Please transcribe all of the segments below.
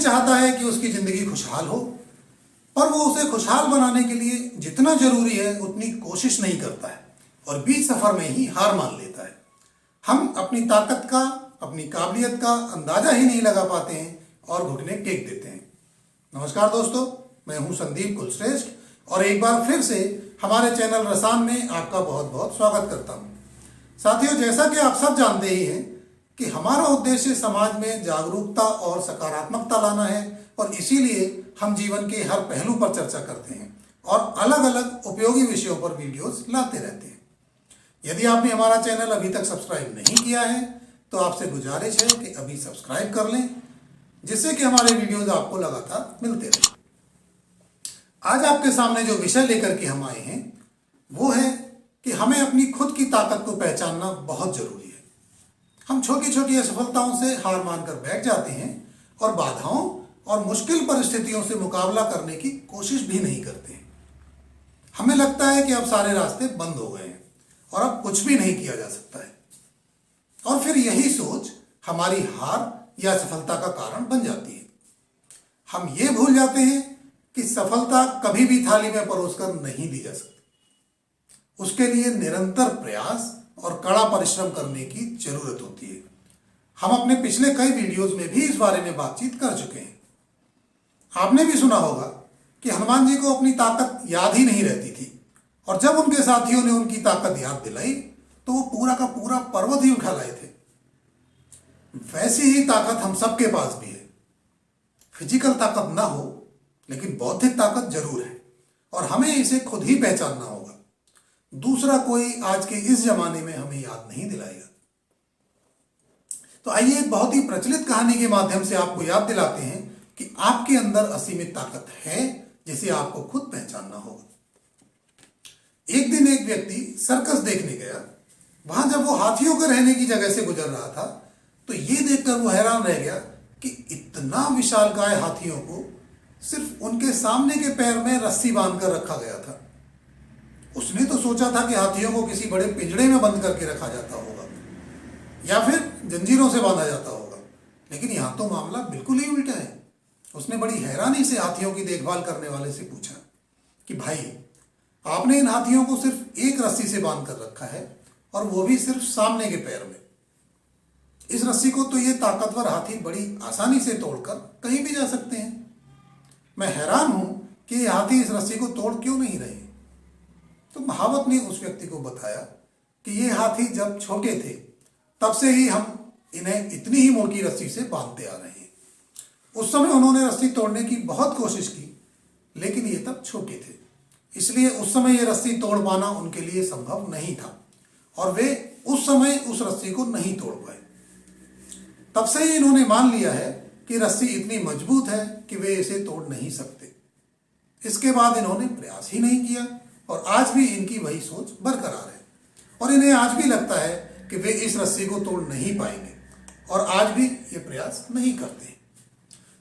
चाहता है कि उसकी जिंदगी खुशहाल हो, पर वो उसे खुशहाल बनाने के लिए जितना जरूरी है उतनी कोशिश नहीं करता है और बीच सफर में ही हार मान लेता है। हम अपनी ताकत का, अपनी काबिलियत का अंदाजा ही नहीं लगा पाते हैं और घुटने टेक देते हैं। नमस्कार दोस्तों, मैं हूं संदीप कुलश्रेष्ठ और एक बार फिर से हमारे चैनल रसान में आपका बहुत बहुत स्वागत करता हूं। साथियों, जैसा कि आप सब जानते ही हैं कि हमारा उद्देश्य समाज में जागरूकता और सकारात्मकता लाना है और इसीलिए हम जीवन के हर पहलू पर चर्चा करते हैं और अलग अलग उपयोगी विषयों पर वीडियोस लाते रहते हैं। यदि आपने हमारा चैनल अभी तक सब्सक्राइब नहीं किया है तो आपसे गुजारिश है कि अभी सब्सक्राइब कर लें, जिससे कि हमारे वीडियोस आपको लगातार मिलते रहें। आज आपके सामने जो विषय लेकर के हम आए हैं वो है कि हमें अपनी खुद की ताकत को पहचानना बहुत जरूरी है। हम छोटी छोटी असफलताओं से हार मानकर बैठ जाते हैं और बाधाओं और मुश्किल परिस्थितियों से मुकाबला करने की कोशिश भी नहीं करते हैं। हमें लगता है कि अब सारे रास्ते बंद हो गए हैं और अब कुछ भी नहीं किया जा सकता है, और फिर यही सोच हमारी हार या सफलता का कारण बन जाती है। हम ये भूल जाते हैं कि सफलता कभी भी थाली में परोसकर नहीं दी जा सकती। उसके लिए निरंतर प्रयास और कड़ा परिश्रम करने की जरूरत होती है। हम अपने पिछले कई वीडियोस में भी इस बारे में बातचीत कर चुके हैं। आपने भी सुना होगा कि हनुमान जी को अपनी ताकत याद ही नहीं रहती थी और जब उनके साथियों ने उनकी ताकत याद दिलाई तो वो पूरा का पूरा पर्वत ही उठा लाए थे। वैसी ही ताकत हम सबके पास भी है। फिजिकल ताकत ना हो लेकिन बौद्धिक ताकत जरूर है और हमें इसे खुद ही पहचानना होगा। दूसरा कोई आज के इस जमाने में हमें याद नहीं दिलाएगा। तो आइए एक बहुत ही प्रचलित कहानी के माध्यम से आपको याद दिलाते हैं कि आपके अंदर असीमित ताकत है जिसे आपको खुद पहचानना होगा। एक दिन एक व्यक्ति सर्कस देखने गया। वहां जब वो हाथियों के रहने की जगह से गुजर रहा था तो ये देखकर वो हैरान रह गया कि इतना विशालकाय हाथियों को सिर्फ उनके सामने के पैर में रस्सी बांधकर रखा गया था। उसने तो सोचा था कि हाथियों को किसी बड़े पिंजड़े में बंद करके रखा जाता होगा या फिर जंजीरों से बांधा जाता होगा, लेकिन यहां तो मामला बिल्कुल ही उल्टा है। उसने बड़ी हैरानी से हाथियों की देखभाल करने वाले से पूछा कि भाई, आपने इन हाथियों को सिर्फ एक रस्सी से बांध कर रखा है और वो भी सिर्फ सामने के पैर में। इस रस्सी को तो ये ताकतवर हाथी बड़ी आसानी से तोड़कर कहीं भी जा सकते हैं। मैं हैरान हूं कि ये हाथी इस रस्सी को तोड़ क्यों नहीं रहे। तो महावत ने उस व्यक्ति को बताया कि ये हाथी जब छोटे थे तब से ही हम इन्हें इतनी ही मोटी रस्सी से बांधते आ रहे हैं। उस समय उन्होंने रस्सी तोड़ने की बहुत कोशिश की लेकिन ये तब छोटे थे, इसलिए उस समय ये रस्सी तोड़ पाना उनके लिए संभव नहीं था और वे उस समय उस रस्सी को नहीं तोड़ पाए। तब से ही इन्होंने मान लिया है कि रस्सी इतनी मजबूत है कि वे इसे तोड़ नहीं सकते। इसके बाद इन्होंने प्रयास ही नहीं किया और आज भी इनकी वही सोच बरकरार है और इन्हें आज भी लगता है कि वे इस रस्सी को तोड़ नहीं पाएंगे और आज भी ये प्रयास नहीं करते।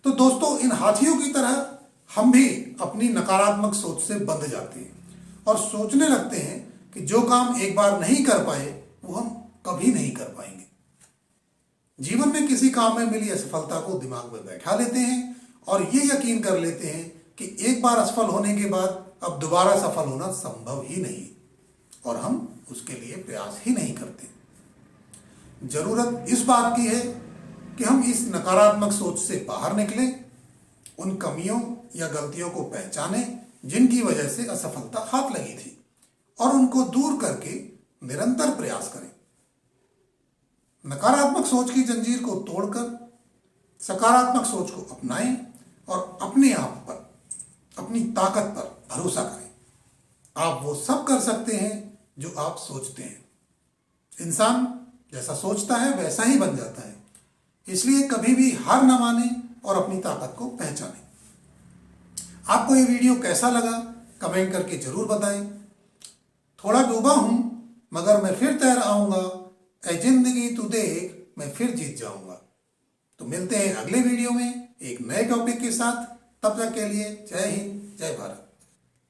तो दोस्तों, इन हाथियों की तरह हम भी अपनी नकारात्मक सोच से बंध जाते हैं और सोचने लगते हैं कि जो काम एक बार नहीं कर पाए वो हम कभी नहीं कर पाएंगे। जीवन में किसी काम में मिली असफलता को दिमाग में बैठा लेते हैं और ये यकीन कर लेते हैं कि एक बार असफल होने के बाद अब दोबारा सफल होना संभव ही नहीं और हम उसके लिए प्रयास ही नहीं करते। जरूरत इस बात की है कि हम इस नकारात्मक सोच से बाहर निकलें, उन कमियों या गलतियों को पहचानें जिनकी वजह से असफलता हाथ लगी थी और उनको दूर करके निरंतर प्रयास करें। नकारात्मक सोच की जंजीर को तोड़कर सकारात्मक सोच को अपनाएं और अपने आप पर, अपनी ताकत पर भरोसा करें। आप वो सब कर सकते हैं जो आप सोचते हैं। इंसान जैसा सोचता है वैसा ही बन जाता है, इसलिए कभी भी हार न माने और अपनी ताकत को पहचानें। आपको ये वीडियो कैसा लगा कमेंट करके जरूर बताएं। थोड़ा डूबा हूं मगर मैं फिर तैर आऊंगा, ऐ जिंदगी तू देख मैं फिर जीत जाऊंगा। तो मिलते हैं अगले वीडियो में एक नए टॉपिक के साथ। तब तक के लिए जय हिंद, जय भारत।